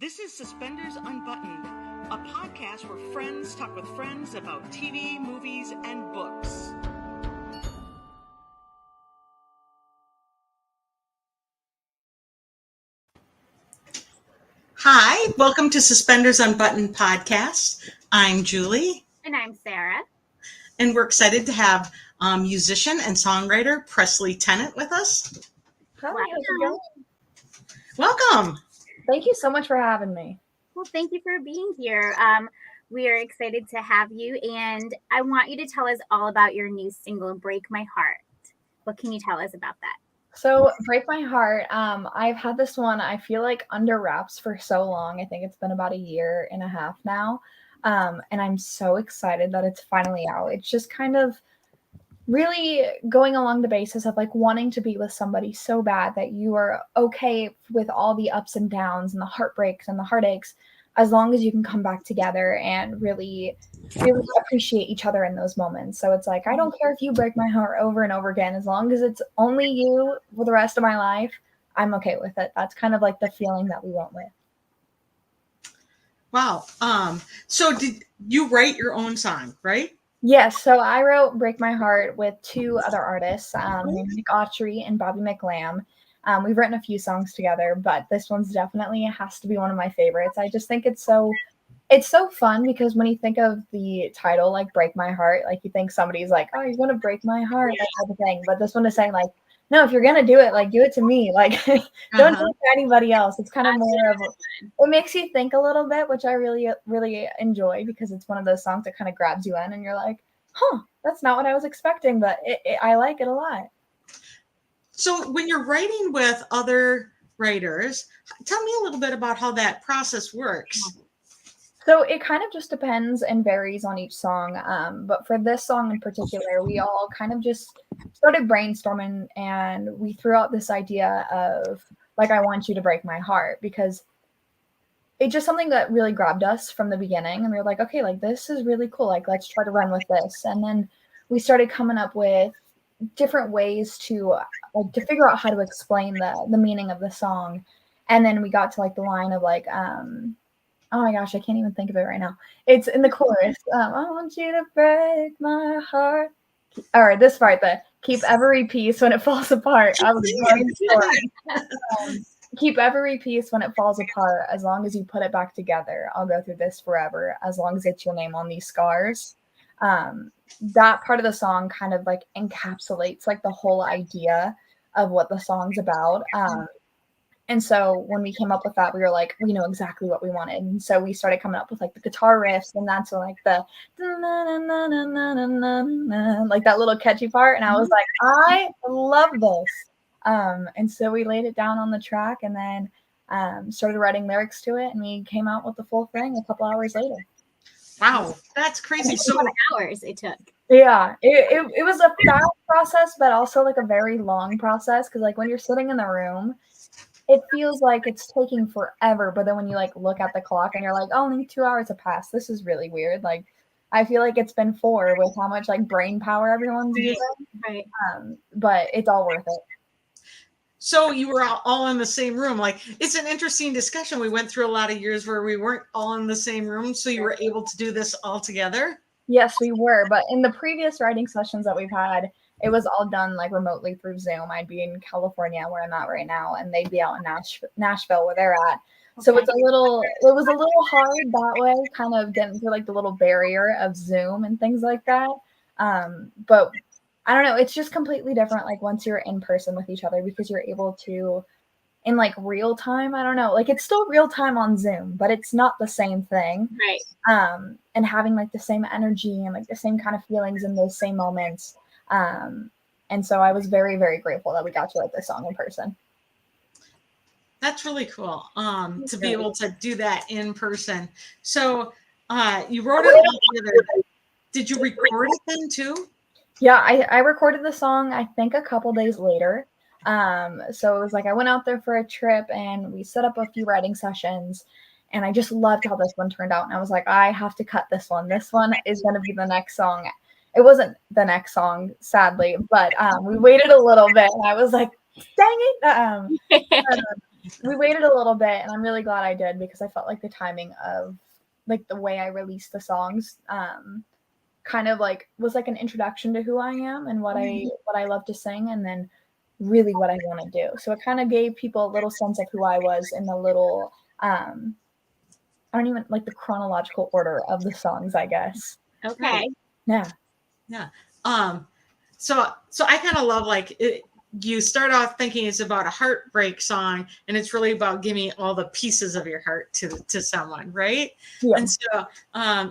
This is Suspenders Unbuttoned, a podcast where friends talk with friends about TV, movies, and books. Hi, welcome to Suspenders Unbuttoned podcast. I'm Julie. And I'm Sarah. And we're excited to have musician and songwriter Presley Tennant with us. Hi, how's it going? Welcome. Thank you so much for having me. Well, thank you for being here. We are excited to have you, and I want you to tell us all about your new single, Break My Heart. What can you tell us about that? So, Break My Heart, I've had this one, I feel like, under wraps for so long. I think it's been about a year and a half now, and I'm so excited that it's finally out. It's just kind of really going along the basis of like wanting to be with somebody so bad that you are okay with all the ups and downs and the heartbreaks and the heartaches, as long as you can come back together and really appreciate each other in those moments. So it's like, I don't care if you break my heart over and over again, as long as it's only you for the rest of my life, I'm okay with it. That's kind of like the feeling that we went with. Wow. So did you write your own song, right? Yes, so I wrote Break My Heart with two other artists, named Nick Autry and Bobby McLam. We've written a few songs together, but this one's definitely has to be one of my favorites. I just think it's so fun because when you think of the title, like Break My Heart, like you think somebody's like, oh, you're going to break my heart, that type of thing. But this one is saying like, no, if you're going to do it, like do it to me. Like don't do it to anybody else. It's kind of more of, it makes you think a little bit, which I really, really enjoy because it's one of those songs that kind of grabs you in and you're like, huh, that's not what I was expecting, but I like it a lot. So when you're writing with other writers, tell me a little bit about how that process works. So it kind of just depends and varies on each song. But for this song in particular, we all kind of just started brainstorming and we threw out this idea of like, I want you to break my heart, because it's just something that really grabbed us from the beginning. And we were like, okay, like this is really cool. Like, let's try to run with this. And then we started coming up with different ways to figure out how to explain the meaning of the song. And then we got to like the line of like, oh my gosh, I can't even think of it right now. It's in the chorus. I want you to break my heart. Or this part, the keep every piece when it falls apart. Keep every piece when it falls apart. As long as you put it back together, I'll go through this forever. As long as it's your name on these scars. That part of the song kind of like encapsulates like the whole idea of what the song's about. And so when we came up with that, we were like, we know exactly what we wanted. And so we started coming up with like the guitar riffs, and that's when like the like that little catchy part. And I was like, I love this. And so we laid it down on the track and then started writing lyrics to it. And we came out with the full thing a couple hours later. Wow, that's crazy. So hours it took. Yeah, it was a fast process, but also like a very long process. Cause like when you're sitting in the room, it feels like it's taking forever. But then when you like look at the clock and you're like, oh, only 2 hours have passed. This is really weird. Like, I feel like it's been 4 with how much like brain power everyone's using. Right. But it's all worth it. So you were all in the same room. Like, it's an interesting discussion. We went through a lot of years where we weren't all in the same room. So you were able to do this all together? Yes, we were. But in the previous writing sessions that we've had, it was all done like remotely through Zoom. I'd be in California where I'm at right now, and they'd be out in Nashville where they're at. Okay. So it was a little hard that way, kind of getting through like the little barrier of Zoom and things like that. But I don't know, it's just completely different like once you're in person with each other, because you're able to, in like real time, I don't know, like it's still real time on Zoom, but it's not the same thing. Right. And having like the same energy and like the same kind of feelings in those same moments. And so I was very, very grateful that we got to write this song in person. That's really cool. To be able to do that in person. So you wrote it all together. Did you record it then too? Yeah, I recorded the song, I think a couple days later. So it was like I went out there for a trip and we set up a few writing sessions, and I just loved how this one turned out. And I was like, I have to cut this one. This one is going to be the next song. It wasn't the next song, sadly, but we waited a little bit, and I was like, dang it. we waited a little bit, and I'm really glad I did because I felt like the timing of like the way I released the songs kind of like was like an introduction to who I am and what I love to sing, and then really what I want to do. So it kind of gave people a little sense of who I was in the little I don't even like the chronological order of the songs, I guess. Okay. Yeah. Yeah. So I kind of love like it, you start off thinking it's about a heartbreak song, and it's really about giving all the pieces of your heart to someone, right? Yeah. And so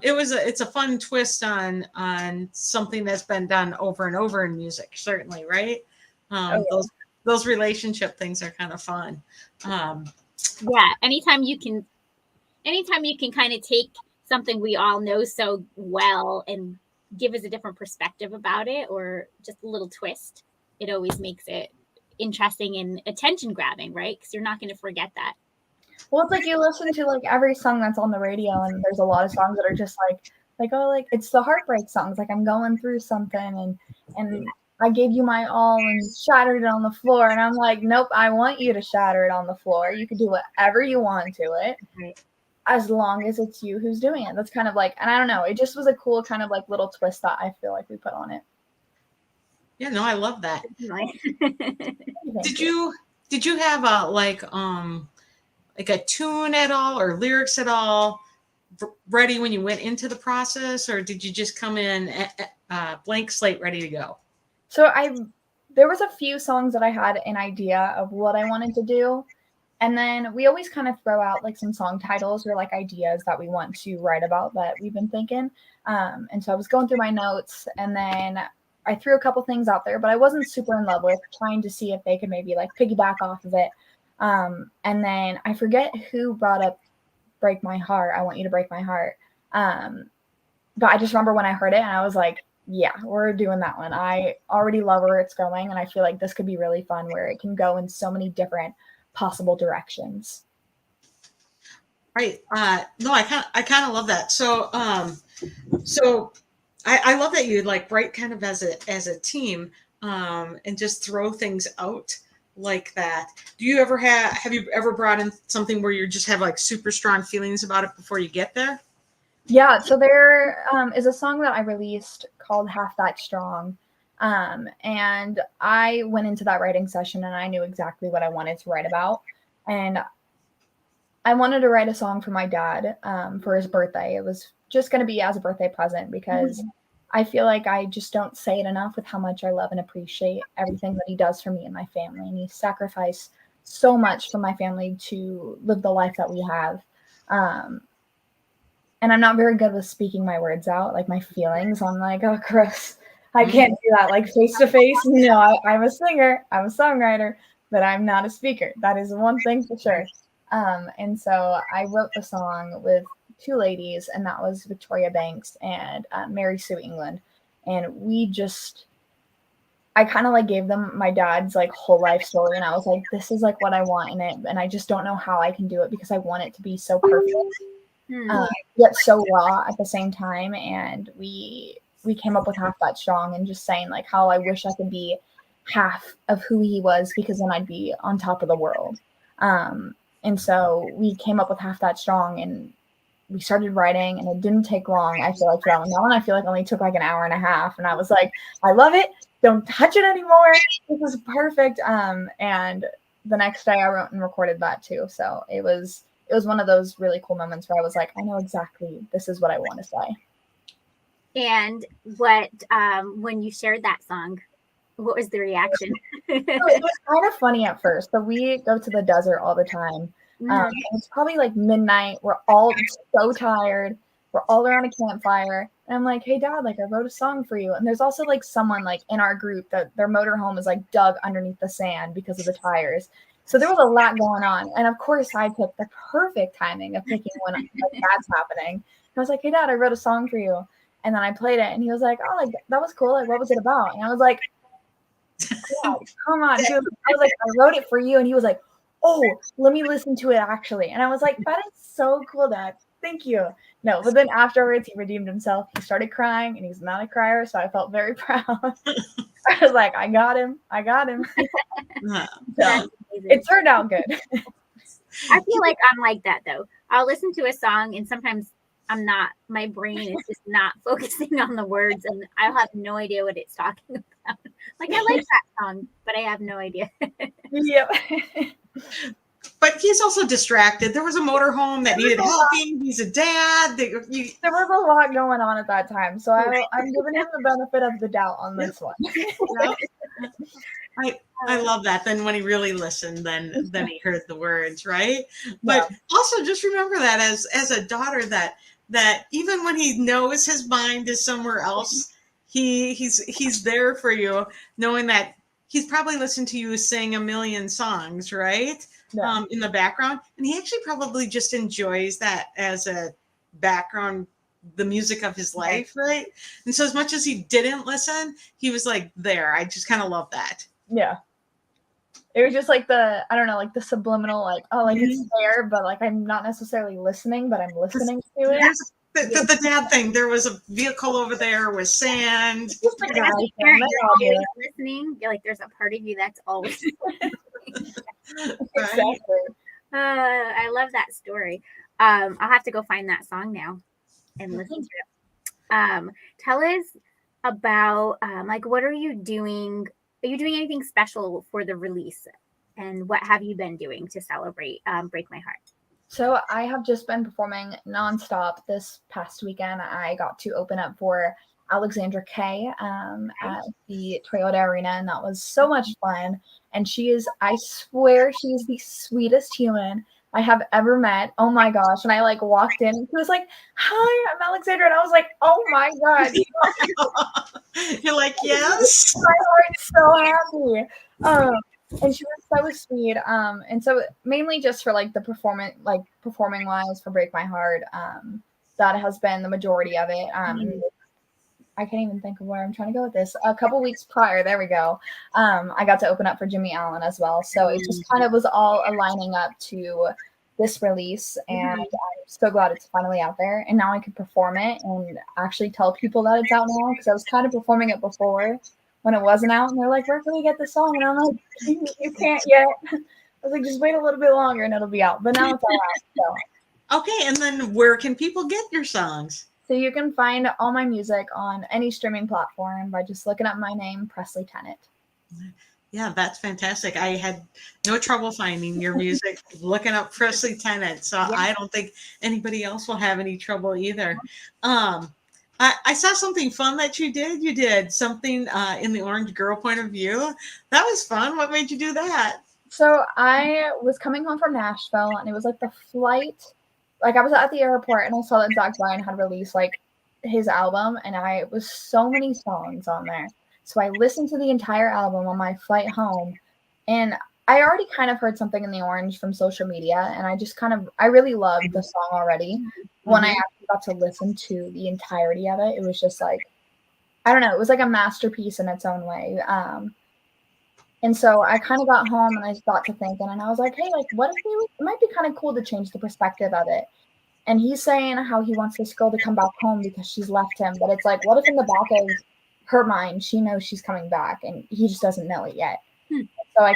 it's a fun twist on something that's been done over and over in music, certainly, right? Those relationship things are kind of fun. Yeah. Anytime you can kind of take something we all know so well and give us a different perspective about it, or just a little twist, it always makes it interesting and attention grabbing, right? Because you're not going to forget that. Well, it's like you listen to like every song that's on the radio, and there's a lot of songs that are just like oh, like it's the heartbreak songs. Like I'm going through something, and I gave you my all and shattered it on the floor, and I'm like, nope, I want you to shatter it on the floor. You can do whatever you want to it, Right. as long as it's you who's doing it. That's kind of like, and I don't know, it just was a cool kind of like little twist that I feel like we put on it. Yeah, no, I love that. Thank Did you have like a tune at all or lyrics at all ready when you went into the process, or did you just come in blank slate ready to go? So there was a few songs that I had an idea of what I wanted to do, and then we always kind of throw out like some song titles or like ideas that we want to write about that we've been thinking. And so I was going through my notes, and then I threw a couple things out there, but I wasn't super in love with, trying to see if they could maybe like piggyback off of it. And then I forget who brought up "Break My Heart." I want you to break my heart. But I just remember when I heard it, and I was like, yeah, we're doing that one. I already love where it's going, and I feel like this could be really fun where it can go in so many different possible directions. Right. No, I kind of love that. So I love that you like write kind of as a team, and just throw things out like that. Do you ever have you ever brought in something where you just have like super strong feelings about it before you get there? Yeah, so there is a song that I released called "Half That Strong." And I went into that writing session, and I knew exactly what I wanted to write about. And I wanted to write a song for my dad for his birthday. It was just going to be as a birthday present, because I feel like I just don't say it enough with how much I love and appreciate everything that he does for me and my family. And he sacrificed so much for my family to live the life that we have. And I'm not very good with speaking my words out, like my feelings. I'm like, oh, gross. I can't do that like face to face. No, I'm a singer, I'm a songwriter, but I'm not a speaker. That is one thing for sure. And so I wrote the song with two ladies, and that was Victoria Banks and Mary Sue England. And I kind of like gave them my dad's like whole life story, and I was like, this is like what I want in it, and I just don't know how I can do it because I want it to be so perfect, yet so raw at the same time. And we came up with "Half That Strong," and just saying like how I wish I could be half of who he was, because then I'd be on top of the world. And so we came up with "Half That Strong," and we started writing, and it didn't take long. I feel like that one I feel like only took like an hour and a half, and I was like, I love it. Don't touch it anymore. This is perfect. And the next day I wrote and recorded that too. So it was one of those really cool moments where I was like, I know exactly this is what I want to say. And what when you shared that song, what was the reaction? So it was kind of funny at first. So we go to the desert all the time. It's probably like midnight. We're all so tired. We're all around a campfire. And I'm like, hey, Dad, like I wrote a song for you. And there's also like someone like in our group that their motorhome is like dug underneath the sand because of the tires. So there was a lot going on. And of course, I picked the perfect timing of picking when like, that's happening. And I was like, hey, Dad, I wrote a song for you. And then I played it. And he was like, oh, like that was cool. Like, what was it about? And I was like, yeah, come on. I was like, I wrote it for you. And he was like, oh, let me listen to it actually. And I was like, that is so cool, Dad. Thank you. No, but then afterwards he redeemed himself. He started crying, and he's not a crier, so I felt very proud. I was like, I got him. So it turned out good. I feel like I'm like that though. I'll listen to a song and sometimes I'm not, my brain is just not focusing on the words and I'll have no idea what it's talking about. Like I like that song, but I have no idea. Yep. But he's also distracted. There was a motorhome that needed helping. He's a dad. There was a lot going on at that time, so I'm giving him the benefit of the doubt on this one. I love that. Then when he really listened, then he heard the words, right? But also just remember that as a daughter that even when he knows his mind is somewhere else, he's there for you, knowing that he's probably listened to you sing a million songs, right? Yeah. In the background. And he actually probably just enjoys that as a background, the music of his life, right? And so as much as he didn't listen, he was like there. I just kind of love that. Yeah. It was just like the subliminal, like, oh, like it's there, but like I'm not necessarily listening, but I'm listening to it. The dad thing. There was a vehicle over there with sand. Just like as a parent, you're always listening. You're like, there's a part of you that's always Exactly. I love that story. I'll have to go find that song now and listen to it. Tell us about like what are you doing? Are you doing anything special for the release? And what have you been doing to celebrate Break My Heart? So I have just been performing nonstop this past weekend. I got to open up for Alexandra Kay at the Toyota Arena, and that was so much fun. And I swear, she is the sweetest human I have ever met. Oh my gosh. And I like walked in and she was like, hi, I'm Alexandra. And I was like, oh my God. You're like, yes. My heart's so happy. And she was so sweet. And so mainly just for like the performing wise for Break My Heart, that has been the majority of it. I can't even think of where I'm trying to go with this. A couple weeks prior, there we go. I got to open up for Jimmy Allen as well. So it just kind of was all aligning up to this release. And I'm so glad it's finally out there. And now I can perform it and actually tell people that it's out now, because I was kind of performing it before when it wasn't out. And they're like, where can we get the song? And I'm like, you can't yet. I was like, just wait a little bit longer and it'll be out. But now it's all out. So. Okay. And then where can people get your songs? So you can find all my music on any streaming platform by just looking up my name, Presley Tennant. Yeah, that's fantastic. I had no trouble finding your music, looking up Presley Tennant. So I don't think anybody else will have any trouble either. I saw something fun that you did. You did something in the Orange Girl point of view. That was fun. What made you do that? So I was coming home from Nashville, and it was like the flight. Like I was at the airport and I saw that Zach Bryan had released like his album, and it was so many songs on there. So I listened to the entire album on my flight home, and I already kind of heard Something in the Orange from social media, and I really loved the song already. When I actually got to listen to the entirety of it, it was just like, I don't know, it was like a masterpiece in its own way. And so I kind of got home and I got to thinking, and I was like, hey, like, what if it might be kind of cool to change the perspective of it? And he's saying how he wants this girl to come back home because she's left him. But it's like, what if in the back of her mind, she knows she's coming back and he just doesn't know it yet? So I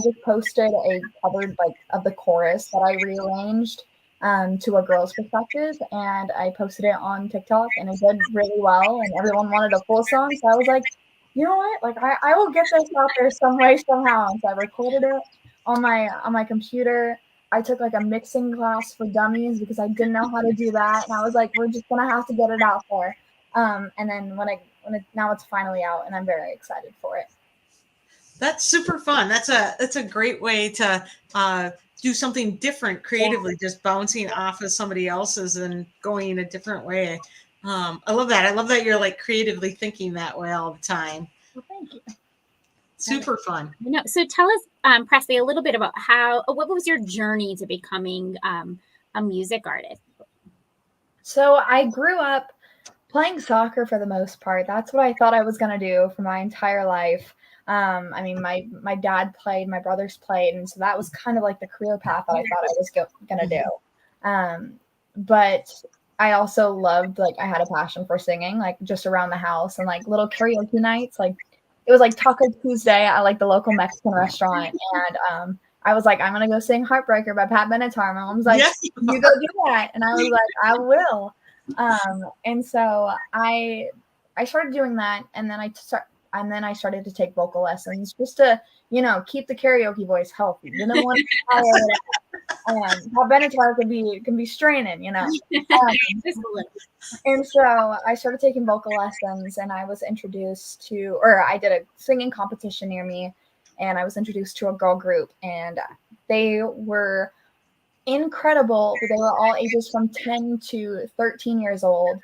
just posted a cover like of the chorus that I rearranged to a girl's perspective, and I posted it on TikTok, and it did really well, and everyone wanted a full song. So I was like, you know what? Like I will get this out there some way, somehow. And so I recorded it on my computer. I took like a mixing class for dummies because I didn't know how to do that. And I was like, we're just gonna have to get it out there. And then now it's finally out, and I'm very excited for it. That's super fun. That's a great way to do something different creatively, just bouncing off of somebody else's and going in a different way. I love that. I love that you're like creatively thinking that way all the time. Well, thank you. Super fun. So tell us, Presley, a little bit about what was your journey to becoming a music artist? So I grew up playing soccer for the most part. That's what I thought I was going to do for my entire life. I mean, my dad played, my brothers played, and so that was kind of like the career path that I thought I was going to do. But I also loved, like, I had a passion for singing, like, just around the house, and, like, little karaoke nights. Like, it was, like, Taco Tuesday at, like, the local Mexican restaurant, and I was like, I'm gonna go sing Heartbreaker by Pat Benatar. My mom's like, Yes, you go do that. And I was like, I will. And so I started doing that, and then I started to take vocal lessons just to, keep the karaoke voice healthy. Didn't want to Pat Benatar can be straining. Just a little. And so I started taking vocal lessons, and I was introduced to, or I did a singing competition near me, and I was introduced to a girl group, and they were incredible. They were all ages from 10 to 13 years old,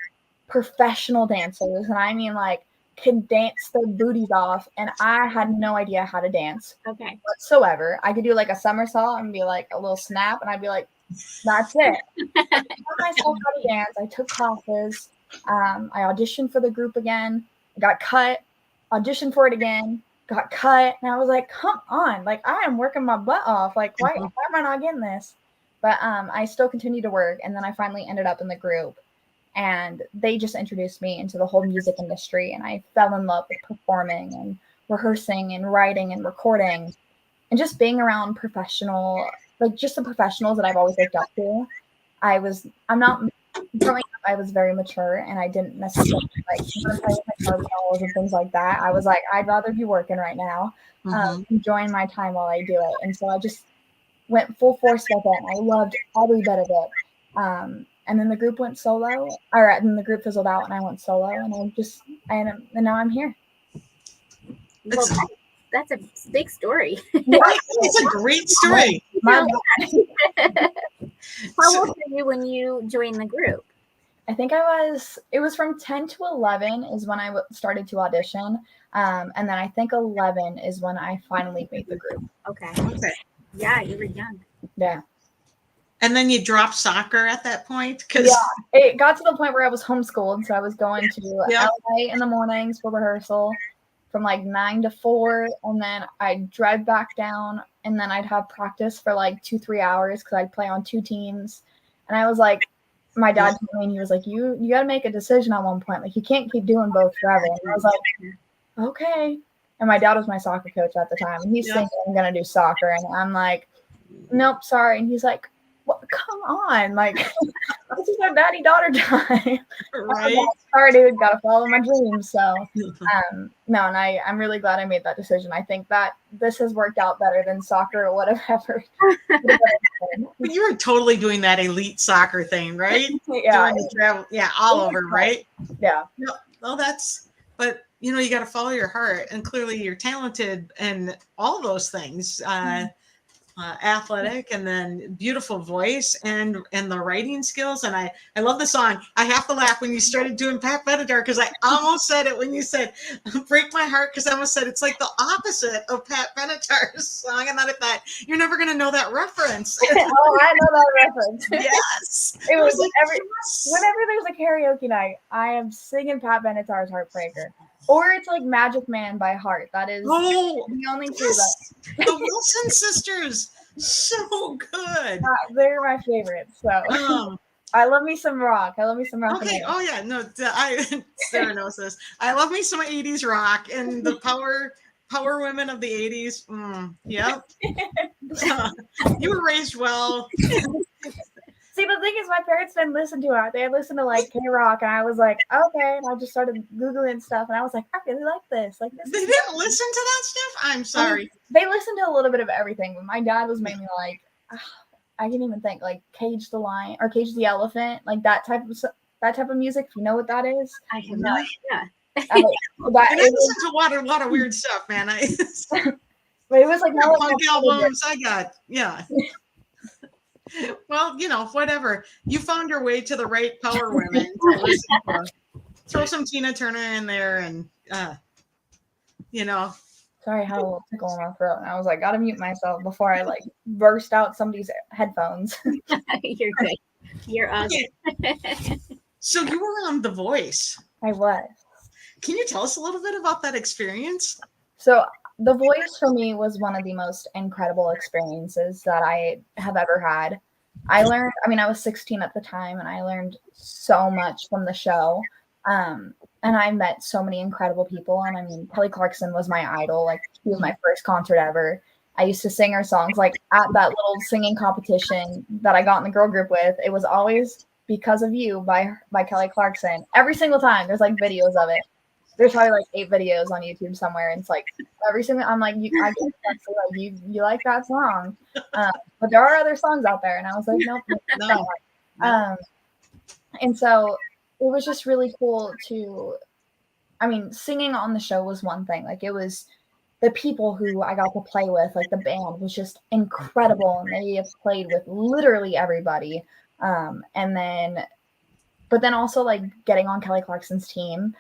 professional dancers. And I mean, like, could dance their booties off. And I had no idea how to dance Okay. whatsoever. I could do like a somersault and be like a little snap, and I'd be like, that's it. I taught myself how to dance. I took classes. I auditioned for the group again, got cut, auditioned for it again, got cut. And I was like, come on, like, I am working my butt off. Like, why am I not getting this? But I still continued to work. And then I finally ended up in the group. And they just introduced me into the whole music industry. And I fell in love with performing and rehearsing and writing and recording and just being around professional, like just the professionals that I've always looked up to. Growing up, I was very mature, and I didn't necessarily like want to play with my cards and things like that. I was like, I'd rather be working right now, enjoying my time while I do it. And so I just went full force with it, and I loved every bit of it. And then the group went solo, and then the group fizzled out, and I went solo, and now I'm here. Well, that's a big story. Yeah, it's a great story. How old were you when you joined the group? I think it was from 10 to 11 is when I started to audition. And then I think 11 is when I finally made the group. Okay. Yeah, you were young. Yeah. And then you dropped soccer at that point? Yeah, it got to the point where I was homeschooled. So I was going to LA in the mornings for rehearsal from like 9 to 4. And then I'd drive back down, and then I'd have practice for like 2-3 hours because I'd play on 2 teams. And I was like, my dad told me, and he was like, you got to make a decision at one point. Like, you can't keep doing both forever. And I was like, okay. And my dad was my soccer coach at the time. And he's thinking I'm going to do soccer. And I'm like, nope, sorry. And he's like, what? Come on. Like, this is our daddy-daughter time. Right. Like, sorry, dude. Got to follow my dreams. So, no, and I'm really glad I made that decision. I think that this has worked out better than soccer or whatever. But you were totally doing that elite soccer thing, right? Yeah. Doing the travel, all over, right? Yeah. No, well, but you got to follow your heart, and clearly you're talented and all those things. Athletic, and then beautiful voice, and the writing skills. And I love the song. I have to laugh when you started doing Pat Benatar, because I almost said it when you said "Break My Heart," because I almost said it's like the opposite of Pat Benatar's song, and then I thought you're never going to know that reference. Oh, I know that reference. Yes, it was like whenever there's a karaoke night, I am singing Pat Benatar's "Heartbreaker." Or it's like Magic Man by heart. That is the only two that. The Wilson sisters, so good. They're my favorites. So I love me some rock. Okay. Oh yeah. No, Sarah knows this. I love me some 80s rock and the power women of the 80s. Yep. You were raised well. See, the thing is, my parents didn't listen to it. They listened to like K-rock, and I was like, okay. And I just started Googling stuff, and I was like, I really like this. Like, this. They didn't listen to that stuff? I'm sorry. They listened to a little bit of everything, but my dad was mainly like, I can't even think, like Cage the Lion or Cage the Elephant, like that type of music. If you know what that is, I have no idea. I listen to a lot of weird stuff, man. But it was like punk albums. I got Well, whatever. You found your way to the right power women to listen to. Throw some Tina Turner in there, and Sorry, I had a little tickle in my throat, and I was like, gotta mute myself before I like burst out somebody's headphones. You're good. You're awesome. So you were on The Voice. I was. Can you tell us a little bit about that experience? So The Voice for me was one of the most incredible experiences that I have ever had. I was 16 at the time, and I learned so much from the show. And I met so many incredible people. And I mean, Kelly Clarkson was my idol. Like, he was my first concert ever. I used to sing her songs. Like at that little singing competition that I got in the girl group with, it was always Because of You by Kelly Clarkson. Every single time there's like videos of it. There's probably like 8 videos on YouTube somewhere, and it's like every single. I'm like, I guess that's like you like that song, but there are other songs out there, and I was like, nope, No. and so it was just really cool to. I mean, singing on the show was one thing. Like it was the people who I got to play with, like the band was just incredible, and they have played with literally everybody. And then, but then also like getting on Kelly Clarkson's team,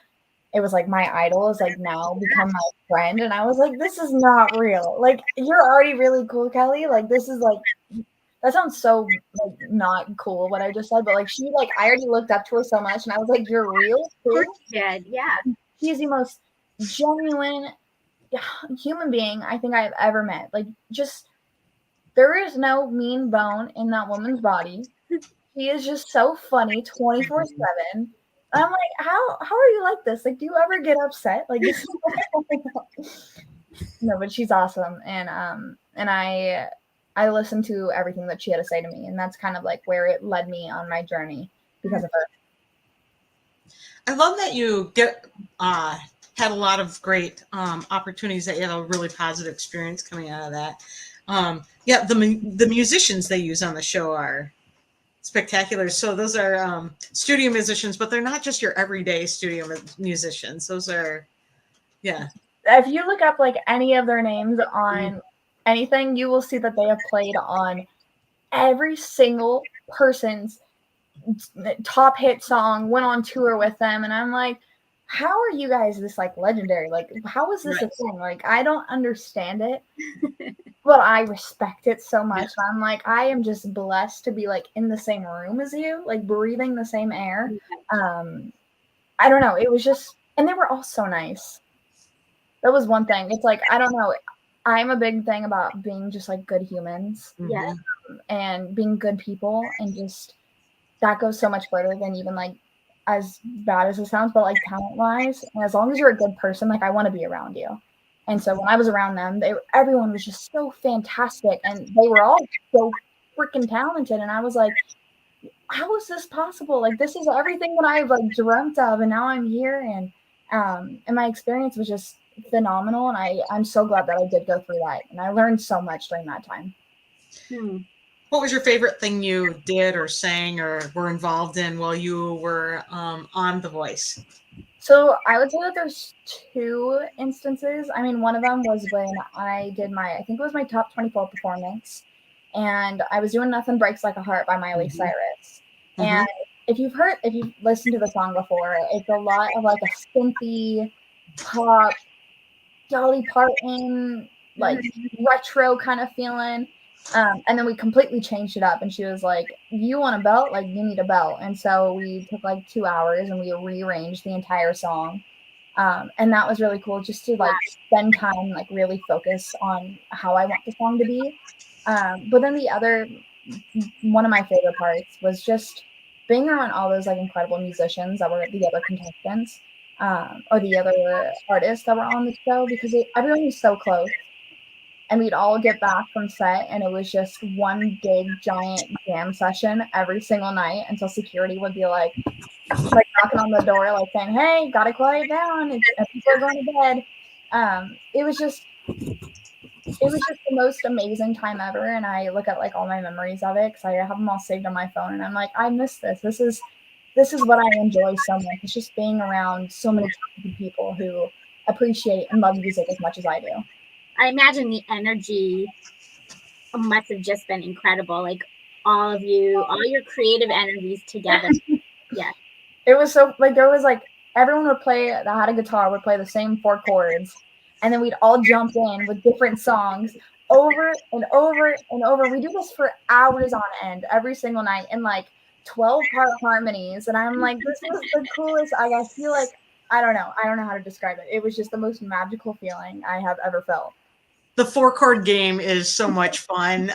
it was like my idol is like now become my friend, and I was like, this is not real. Like you're already really cool, Kelly. Like this is like that sounds so like not cool what I just said, but like she like I already looked up to her so much, and I was like, you're real too. Good, yeah. She's the most genuine human being I think I've ever met. Like just there is no mean bone in that woman's body. She is just so funny 24/7. I'm like, how are you like this? Like, do you ever get upset? Like this is no, but she's awesome. And I listened to everything that she had to say to me, and that's kind of like where it led me on my journey because of her. I love that you had a lot of great opportunities, that you had a really positive experience coming out of that. Yeah, the musicians they use on the show are spectacular. So those are studio musicians, but they're not just your everyday studio musicians. Those are, yeah. If you look up like any of their names on anything, you will see that they have played on every single person's top hit song, went on tour with them, and I'm like, how are you guys this like legendary? Like, how is this a thing? Like, I don't understand it, but I respect it so much. Yeah. I'm like, I am just blessed to be like in the same room as you, like breathing the same air. I don't know. It was just, and they were all so nice. That was one thing. It's like, I don't know. I'm a big thing about being just like good humans. Yeah. And being good people, and just that goes so much further than even like as bad as it sounds, but like talent wise, and as long as you're a good person, like I want to be around you. And so when I was around them, everyone was just so fantastic, and they were all so freaking talented. And I was like, how is this possible? Like this is everything that I've like dreamt of, and now I'm here. And my experience was just phenomenal, and I'm so glad that I did go through that, and I learned so much during that time. What was your favorite thing you did or sang or were involved in while you were on The Voice? So I would say that there's 2 instances. I mean, one of them was when I did I think it was my top 24 performance, and I was doing Nothing Breaks Like a Heart by Miley Cyrus. And if you've listened to the song before, it's a lot of like a synthy pop, Dolly Parton, like retro kind of feeling. And then we completely changed it up, and she was like, you want a belt? Like, you need a belt. And so we took like 2 hours and we rearranged the entire song. And that was really cool, just to like spend time, like really focus on how I want the song to be. But then one of my favorite parts was just being around all those like incredible musicians that were the other contestants, or the other artists that were on the show, because everyone was so close. And we'd all get back from set, and it was just one big giant jam session every single night until security would be like knocking on the door, like saying, "Hey, gotta quiet down. People are going to bed." It was just the most amazing time ever, and I look at like all my memories of it because I have them all saved on my phone, and I'm like, I miss this. This is what I enjoy so much. It's just being around so many people who appreciate and love music as much as I do. I imagine the energy must have just been incredible. Like all of you, all your creative energies together. Yeah. It was so like there was like everyone would play that had a guitar would play the same 4 chords, and then we'd all jump in with different songs over and over and over. We do this for hours on end every single night in like 12-part harmonies, and I'm like, this is the coolest. I feel like I don't know how to describe it. It was just the most magical feeling I have ever felt. The 4-chord game is so much fun.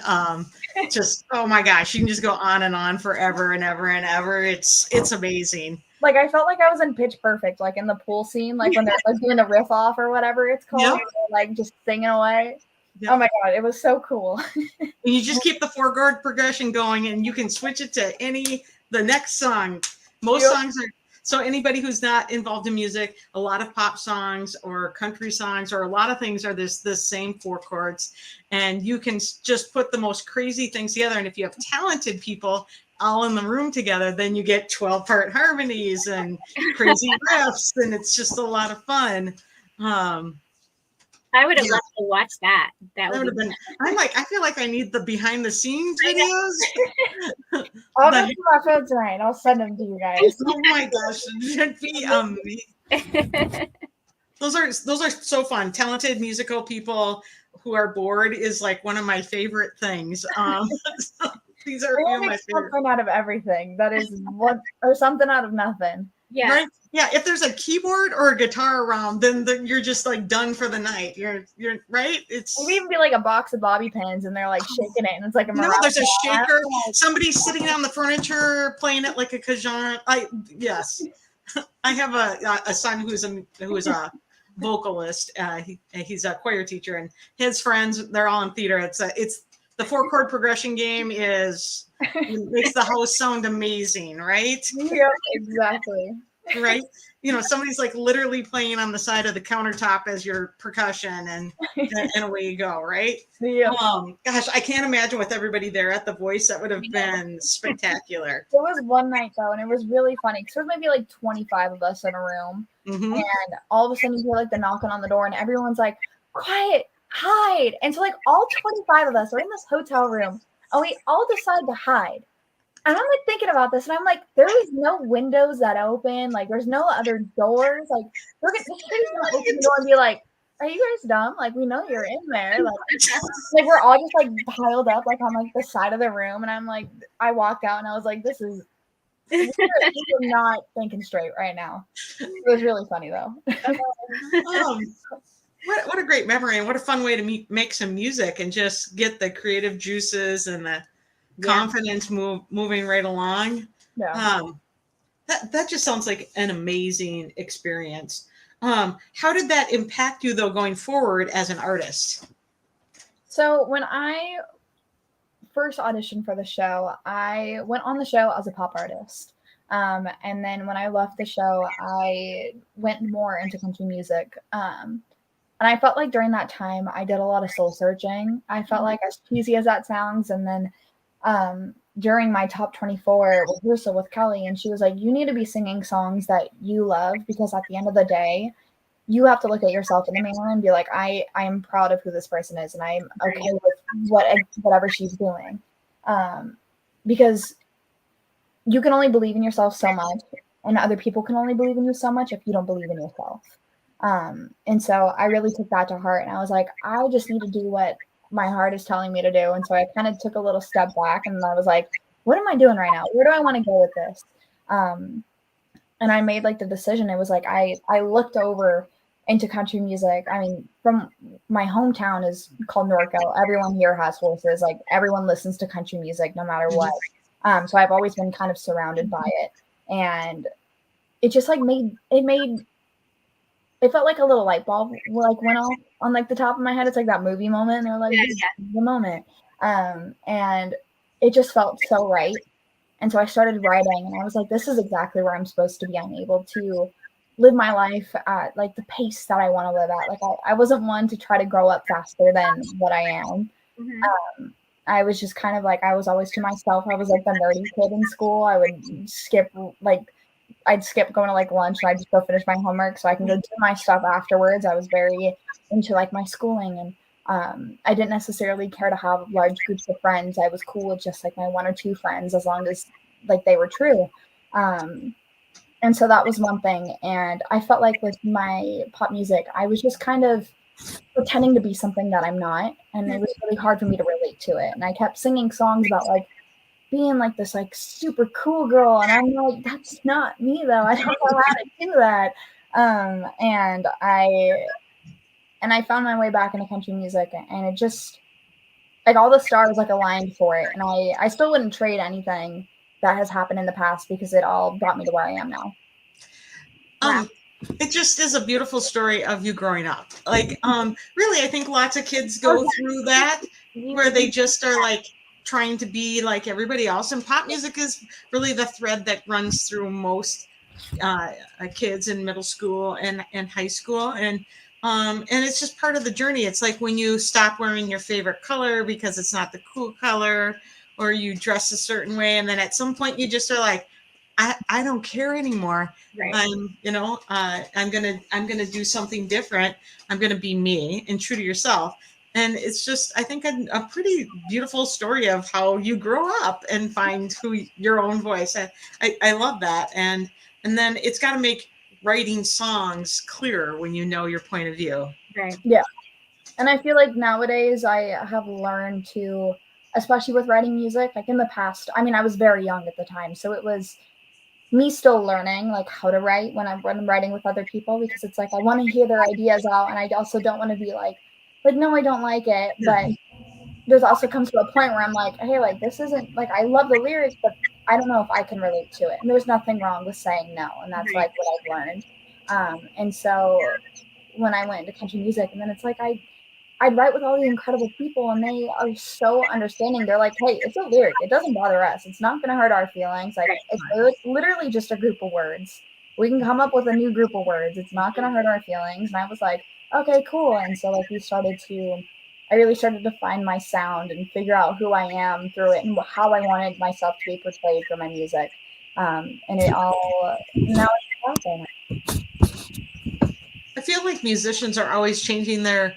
Just, oh my gosh, you can just go on and on forever and ever and ever. It's amazing. Like I felt like I was in Pitch Perfect, like in the pool scene, like when they're like doing the riff off or whatever it's called, like just singing away. Yep. Oh my God, it was so cool. And you just keep the 4-chord progression going, and you can switch it to the next song. Most Yep. songs are, so anybody who's not involved in music, a lot of pop songs or country songs or a lot of things are this same 4 chords, and you can just put the most crazy things together. And if you have talented people all in the room together, then you get 12-part harmonies and crazy riffs, and it's just a lot of fun. I would have loved to watch that. That would have been. I feel like I need the behind the scenes videos. I'll go through my phone tonight. I'll send them to you guys. Oh my gosh, it should be amazing. Those are so fun. Talented musical people who are bored is like one of my favorite things. These are a few of my favorite. Something out of everything. That is what, or something out of nothing. Yeah. Right? Yeah. If there's a keyboard or a guitar around, then you're just like done for the night. You're right. It's Maybe even be like a box of bobby pins, and they're like shaking it, and it's like a no. There's a shaker. Somebody's sitting on the furniture playing it like a cajon. Yes. I have a son who is a vocalist. He's a choir teacher, and his friends, they're all in theater. It's the 4-chord progression game makes the house sound amazing, right? Yeah, exactly. Right. Somebody's like literally playing on the side of the countertop as your percussion, and away you go, right? Yeah. Gosh, I can't imagine with everybody there at the Voice. That would have been spectacular. There was one night though, and it was really funny because there was maybe like 25 of us in a room, and all of a sudden you hear like the knocking on the door, and everyone's like, "Quiet, hide!" And so like all 25 of us are in this hotel room, and we all decide to hide. And I'm like thinking about this, and I'm like, there was no windows that open, like there's no other doors, like they're gonna open the door and be like, "Are you guys dumb? Like we know you're in there." Like we're all just like piled up like on like the side of the room, and I'm like, I walked out and I was like, we're not thinking straight right now. It was really funny though. What a great memory, and what a fun way to make some music and just get the creative juices and the confidence moving right along. Yeah. That just sounds like an amazing experience. How did that impact you though going forward as an artist? So when I first auditioned for the show, I went on the show as a pop artist. And then when I left the show, I went more into country music. And I felt like during that time, I did a lot of soul searching. I felt like, as cheesy as that sounds, and then during my top 24 rehearsal with Kelly, and she was like, you need to be singing songs that you love, because at the end of the day, you have to look at yourself in the mirror and be like, I am proud of who this person is, and I'm okay with whatever she's doing. Because you can only believe in yourself so much, and other people can only believe in you so much if you don't believe in yourself. And so I really took that to heart, and I was like, I just need to do what my heart is telling me to do. And so I kind of took a little step back, and I was like, what am I doing right now? Where do I want to go with this? And I made like the decision. It was like, I looked over into country music. I mean, from my hometown is called Norco. Everyone here has horses. Like everyone listens to country music no matter what. So I've always been kind of surrounded by it. And it just like it felt like a little light bulb like went off on like the top of my head. It's like that movie moment. And they're like, this is the moment. And it just felt so right. And so I started writing, and I was like, this is exactly where I'm supposed to be. I'm able to live my life at like the pace that I want to live at. Like I wasn't one to try to grow up faster than what I am. I was just kind of like, I was always to myself. I was like the nerdy kid in school. I would I'd skip going to like lunch, and I'd just go finish my homework so I can go do my stuff afterwards. I was very into like my schooling, and I didn't necessarily care to have large groups of friends. I was cool with just like my 1 or 2 friends, as long as like they were true. And so that was one thing. And I felt like with my pop music, I was just kind of pretending to be something that I'm not. And it was really hard for me to relate to it. And I kept singing songs about like being like this like super cool girl, and I'm like, that's not me though. I don't know how to do that. And I found my way back into country music, and it just like all the stars like aligned for it. And I still wouldn't trade anything that has happened in the past, because it all brought me to where I am now. It just is a beautiful story of you growing up. Like, really, I think lots of kids go through that where they just are like trying to be like everybody else. And pop music is really the thread that runs through most kids in middle school and high school. And it's just part of the journey. It's like when you stop wearing your favorite color because it's not the cool color, or you dress a certain way. And then at some point you just are like, I don't care anymore. Right. I'm gonna do something different. I'm gonna be me and true to yourself. And it's just, I think, a pretty beautiful story of how you grow up and find your own voice. I love that. And then it's got to make writing songs clearer when you know your point of view. Right. Yeah. And I feel like nowadays I have learned to, especially with writing music, like in the past, I mean, I was very young at the time, so it was me still learning like how to write when I'm writing with other people, because it's like I want to hear their ideas out, and I also don't want to be like no, I don't like it. But there's also comes to a point where I'm like, hey, like this isn't like, I love the lyrics, but I don't know if I can relate to it. And there's nothing wrong with saying no, and that's like what I've learned. And so when I went into country music, and then it's like I'd write with all these incredible people, and they are so understanding. They're like, hey, it's a lyric. It doesn't bother us. It's not going to hurt our feelings. Like, it's literally just a group of words. We can come up with a new group of words. It's not going to hurt our feelings. And I was like, okay, cool. And so, like, I really started to find my sound and figure out who I am through it and how I wanted myself to be portrayed through my music. And it all, now it's out there. I feel like musicians are always changing their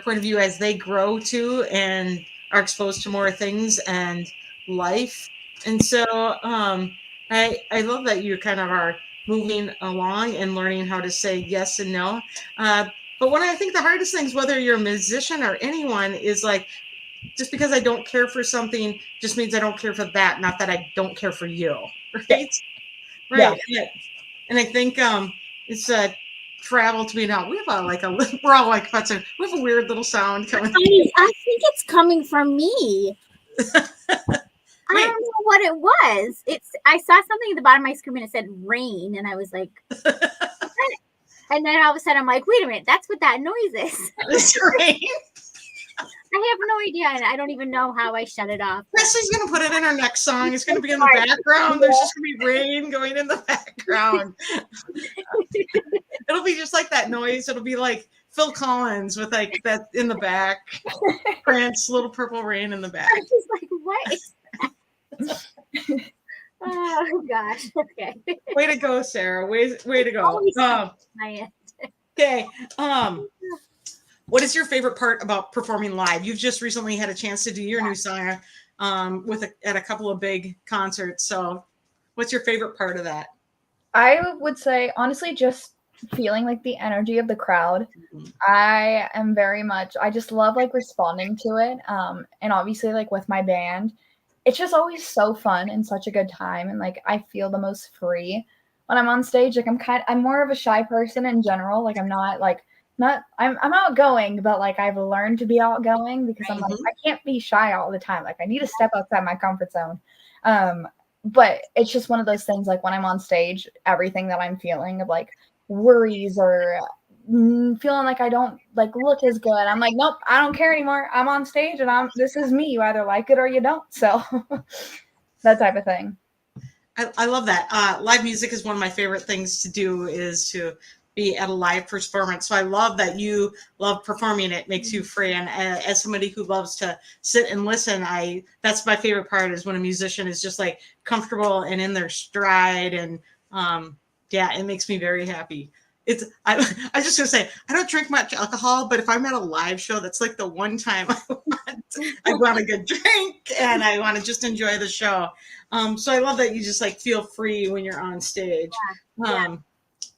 point of view as they grow too and are exposed to more things and life. And so I love that you kind of are moving along and learning how to say yes and no. But one, I think the hardest things, whether you're a musician or anyone, is like, just because I don't care for something just means I don't care for that, not that I don't care for you. Right? Right. Yeah. And I think it's travel to me now. We have we're all like, we have a weird little sound coming. I think it's coming from me. I don't know what it was. I saw something at the bottom of my screen and it said rain, and I was like, and then all of a sudden I'm like, wait a minute, that's what that noise is. It's rain. I have no idea, and I don't even know how I shut it off. Presley's gonna put it in her next song. It's gonna be in the background. There's just gonna be rain going in the background. It'll be just like that noise. It'll be like Phil Collins with like that in the back. Prince, Little Purple Rain in the back. I was like, what is that? Oh gosh. Okay. Way to go, Sarah. Way to go. Okay. What is your favorite part about performing live? You've just recently had a chance to do your new song at a couple of big concerts. So what's your favorite part of that? I would say, honestly, just feeling like the energy of the crowd. Mm-hmm. I just love like responding to it. And obviously like with my band, it's just always so fun and such a good time. And like, I feel the most free when I'm on stage. Like I'm more of a shy person in general. Like I'm outgoing, but like I've learned to be outgoing because I'm like, I can't be shy all the time. Like I need to step outside my comfort zone. But it's just one of those things, like when I'm on stage, everything that I'm feeling of like worries or feeling like I don't like look as good, I'm like, nope, I don't care anymore. I'm on stage and this is me. You either like it or you don't. So that type of thing. I love that. Live music is one of my favorite things to do, is to be at a live performance. So I love that you love performing. It makes you free. And as somebody who loves to sit and listen, that's my favorite part, is when a musician is just like comfortable and in their stride. And it makes me very happy. I was just gonna say, I don't drink much alcohol, but if I'm at a live show, that's like the one time I want a good drink and I want to just enjoy the show. So I love that you just like feel free when you're on stage.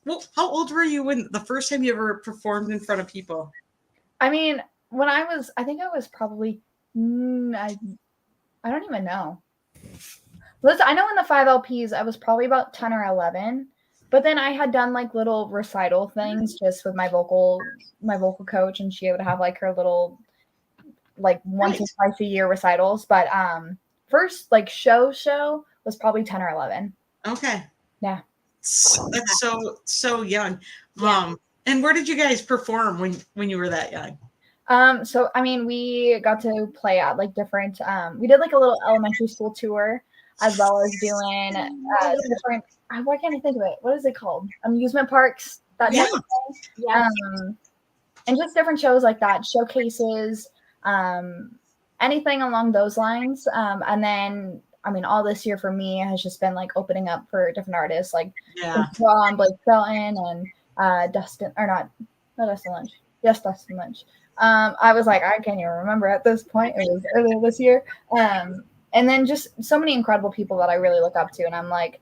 Well, how old were you when the first time you ever performed in front of people? I mean, I think I was probably, I don't even know. Listen, I know in the 5 LPs, I was probably about 10 or 11, but then I had done like little recital things just with my vocal coach, and she would have like her little, like once or twice a year recitals. But first like show was probably 10 or 11. Okay. Yeah. That's so young. Yeah. And where did you guys perform when you were that young? So I mean, we got to play at like different. We did like a little elementary school tour, as well as doing different. Why can't I think of it? What is it called? Amusement parks. That type of thing. Yeah. And just different shows like that, showcases, anything along those lines. And then, I mean, all this year for me has just been like opening up for different artists, like Blake Shelton and Dustin, or not Dustin Lynch. Yes, Dustin Lynch. I was like, I can't even remember at this point. It was earlier this year. And then just so many incredible people that I really look up to, and I'm like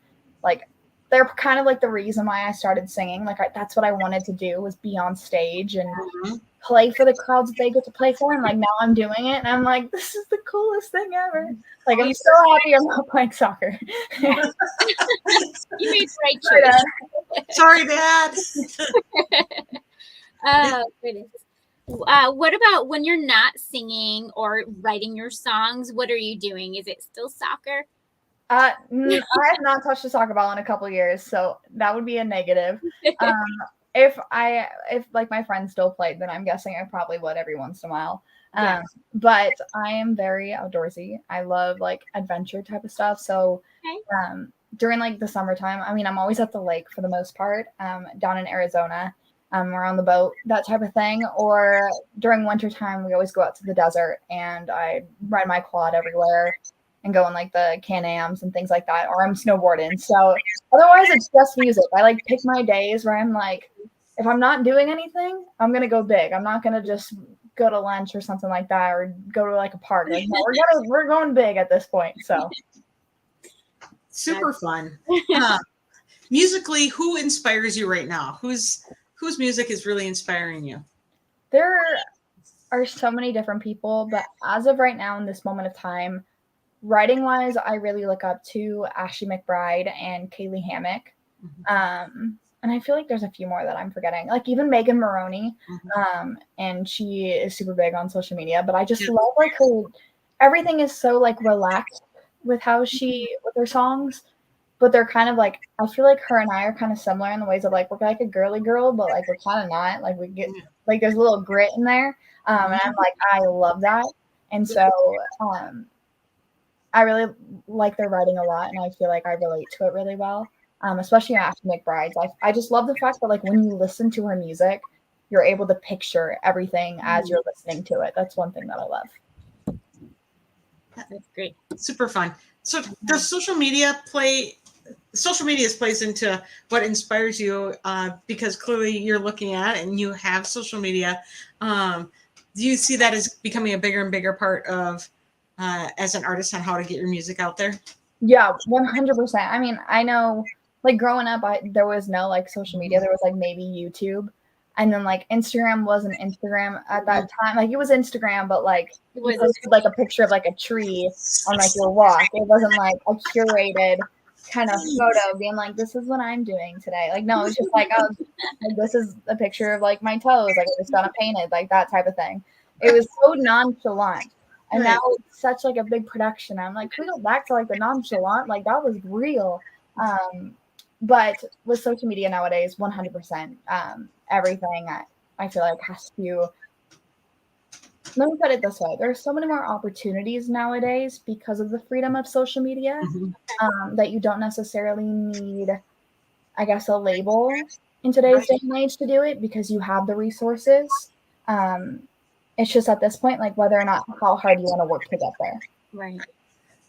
they're kind of like the reason why I started singing. Like that's what I wanted to do, was be on stage and play for the crowds that they get to play for. And like now I'm doing it, and I'm like, this is the coolest thing ever. Like I'm so happy I'm not playing soccer. You made the right choice. Sorry, Dad. Oh goodness. What about when you're not singing or writing your songs? What are you doing? Is it still soccer? I have not touched a soccer ball in a couple years, so that would be a negative. If like my friends still played, then I'm guessing I probably would every once in a while. But I am very outdoorsy. I love like adventure type of stuff. So during like the summertime, I mean, I'm always at the lake for the most part, down in Arizona. We're on the boat, that type of thing. Or during wintertime, we always go out to the desert, and I ride my quad everywhere and go in like the Can-Ams and things like that, or I'm snowboarding. So otherwise it's just music. I like pick my days where I'm like, if I'm not doing anything, I'm going to go big. I'm not going to just go to lunch or something like that, or go to like a park. Like, no, we're going big at this point. So super fun. Musically, who inspires you right now? Whose music is really inspiring you? There are so many different people, but as of right now, in this moment of time, writing wise, I really look up to Ashley McBride and Kaylee Hammock. And I feel like there's a few more that I'm forgetting, like even Megan Maroney. And she is super big on social media, but I just love like her, everything is so like relaxed with how with her songs, but they're kind of like, I feel like her and I are kind of similar in the ways of like, we're like a girly girl, but like we're kind of not, like we get like, there's a little grit in there. And I'm like, I love that. And so, I really like their writing a lot, and I feel like I relate to it really well, especially Ashley McBride's. I just love the fact that like when you listen to her music, you're able to picture everything as you're listening to it. That's one thing that I love. That's great. Super fun. So does social media plays into what inspires you, because clearly you're looking at it and you have social media. Do you see that as becoming a bigger and bigger part of as an artist on how to get your music out there? Yeah, 100%. I mean, I know like growing up, there was no like social media. There was like maybe YouTube, and then like Instagram wasn't Instagram at that time. Like it was Instagram, but like you posted like a picture of like a tree on like your walk. It wasn't like a curated kind of photo being like, this is what I'm doing today. Like no, it's just like, oh, this is a picture of like my toes, like I just got it painted, like that type of thing. It was so nonchalant. And now it's such like a big production. I'm like, can we go back to like the nonchalant? Like that was real. But with social media nowadays, 100%, everything I feel like has to, let me put it this way. There are so many more opportunities nowadays because of the freedom of social media, that you don't necessarily need, I guess, a label in today's day and age to do it, because you have the resources. It's just at this point, like whether or not how hard you want to work to get there. Right.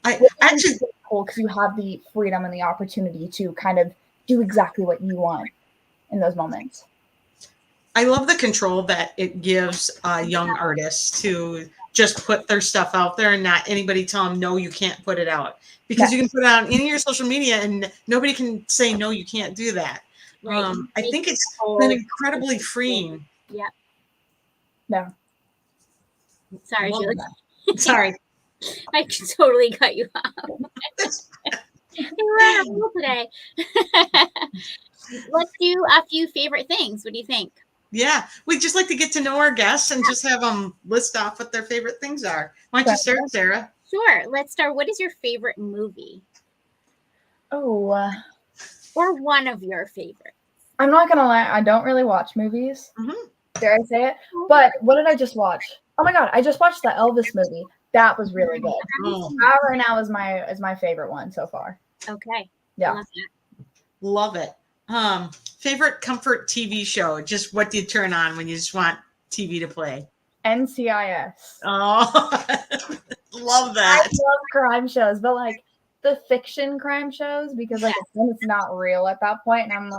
I actually cool because you have the freedom and the opportunity to kind of do exactly what you want in those moments. I love the control that it gives young artists to just put their stuff out there and not anybody tell them, no, you can't put it out, because you can put it on any of your social media and nobody can say, no, you can't do that. Right. I think it's been incredibly freeing. Yeah. No. Sorry, Julie. Sorry. I totally cut you off. We're on a roll today. Let's do a few favorite things. What do you think? Yeah, we'd just like to get to know our guests and just have them list off what their favorite things are. Why don't you start, Sarah? Sure. Let's start. What is your favorite movie? Oh, Or one of your favorites. I'm not gonna lie, I don't really watch movies. Mhm. Dare I say it? But what did I just watch? Oh my god, I just watched the Elvis movie. That was really good. Oh, That right now is my favorite one so far. Okay. Yeah. Love that. love it. Favorite comfort TV show? Just what do you turn on when you just want TV to play? NCIS. Oh, love I that. love crime shows, but like the fiction crime shows, because like then it's not real at that point, and I'm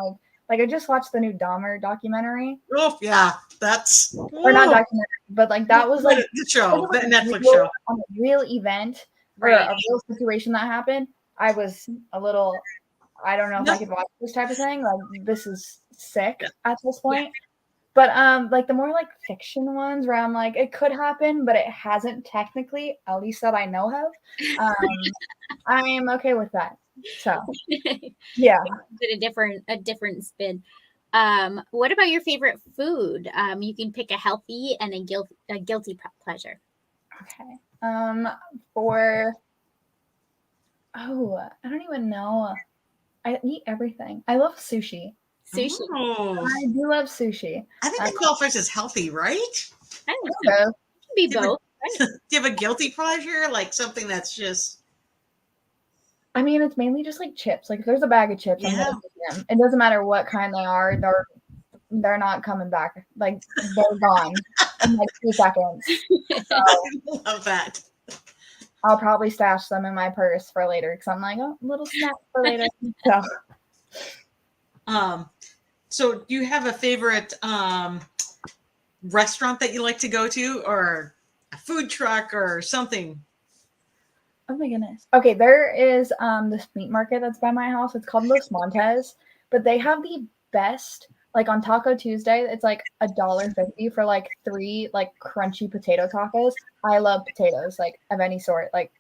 like I just watched the new Dahmer documentary, Oh, yeah, that's or not documentary, but like that was like the show, the Netflix real, show. on a real event or Right. a real situation that happened. I was a little, I don't know if No. I could watch this type of thing. Like this is sick at this point. But like the more like fiction ones where I'm like it could happen, but it hasn't technically, at least that I know of. I am okay with that. So yeah. Did a different spin. What about your favorite food? You can pick a healthy and a guilty pleasure. Okay. For I don't even know. I eat everything. I love sushi. Sushi. Oh, I do love sushi. I think it qualifies as healthy, right? I think so. So, It can be Yeah, but- both. Do you have a guilty pleasure? Like something that's just, I mean, it's mainly just like chips. Like if there's a bag of chips, I'm Yeah. gonna eat them. It doesn't matter what kind they are. They're not coming back. Like they're gone in like 2 seconds. So I love that. I'll probably stash them in my purse for later because I'm like, oh, little snack for later. So So do you have a favorite restaurant that you like to go to, or a food truck or something? oh my goodness. Okay, there is this meat market that's by my house. It's called Los Montes, but they have the best, like on Taco Tuesday, it's like $1.50 for like 3 like crunchy potato tacos. I love potatoes, like of any sort. Like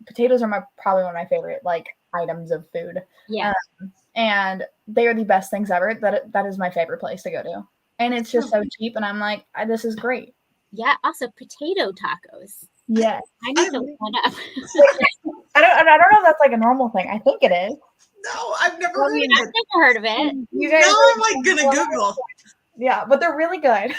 potatoes are probably one of my favorite like items of food. Yeah. And they are the best things ever. That is my favorite place to go to. And it's just so cheap, and I'm like, this is great. Yeah. Also, potato tacos. Yes. I need to look that up. I don't know if that's like a normal thing. I think it is. No, I've never I heard mean, of I've it. never heard of it. You guys Now are- I'm like gonna Google. Yeah, but they're really good.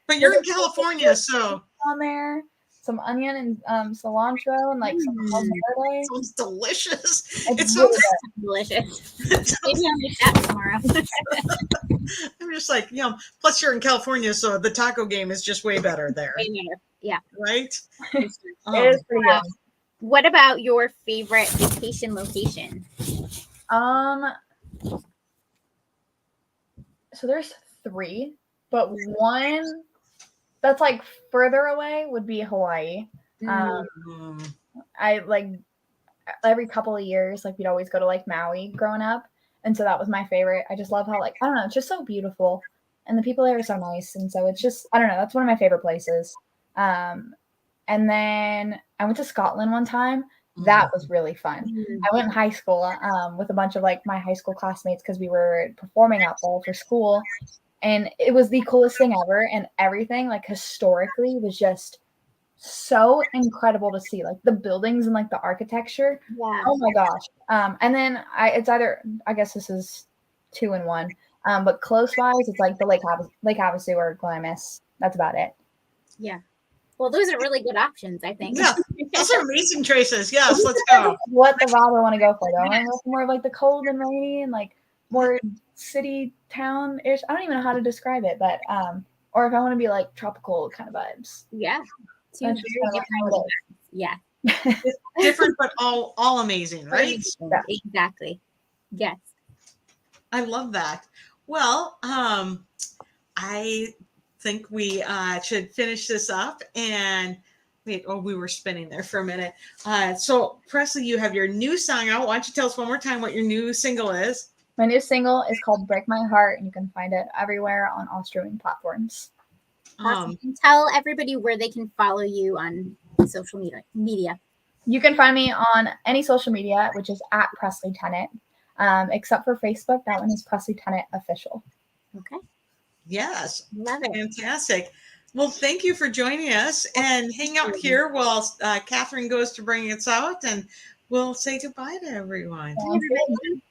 But you're in California, so On there, some onion and cilantro and like some verde. it sounds delicious. It's It sounds. Delicious. Maybe I'll make that tomorrow. I'm just like, plus you're in California, so the taco game is just way better there, Way better. Yeah. right? It is pretty good. What about your favorite vacation location? So there's 3, but one that's like further away would be Hawaii. Mm. I like every couple of years, like we'd always go to like Maui growing up, and so that was my favorite. I just love how like I don't know, it's just so beautiful, and the people there are so nice, and so it's just I don't know, that's one of my favorite places. And then I went to Scotland one time. That was really fun. I went in high school with a bunch of like my high school classmates because we were performing out there for school, and it was the coolest thing ever. And everything like historically was just so incredible to see, like the buildings and like the architecture. Yeah. Oh my gosh. And then it's either, I guess this is 2 in 1, but close wise, it's like the Lake Havasu or Glamis. That's about it. Yeah. Well, those are really good options, I think. Yeah, those are amazing choices. Yes, let's go. What the vibe I want to go for though. I want to go for more of like the cold and rainy and like more city town ish. I don't even know how to describe it, but or if I want to be like tropical kind of vibes. Yeah. Two That's very just different. kind of Yeah. Different, but all amazing, right? Yeah. Exactly. Yes. I love that. Well, I think we should finish this up and wait. Oh, we were spinning there for a minute. So Presley, you have your new song out. Why don't you tell us one more time what your new single is? My new single is called Break My Heart, and you can find it everywhere on all streaming platforms. Awesome. And tell everybody where they can follow you on social media. You can find me on any social media, which is at Presley Tennant, except for Facebook. That one is Presley Tennant Official. Okay. Yes, Love it. fantastic. Well, thank you for joining us, and hang out here while Catherine goes to bring us out, and we'll say goodbye to everyone. Sounds good.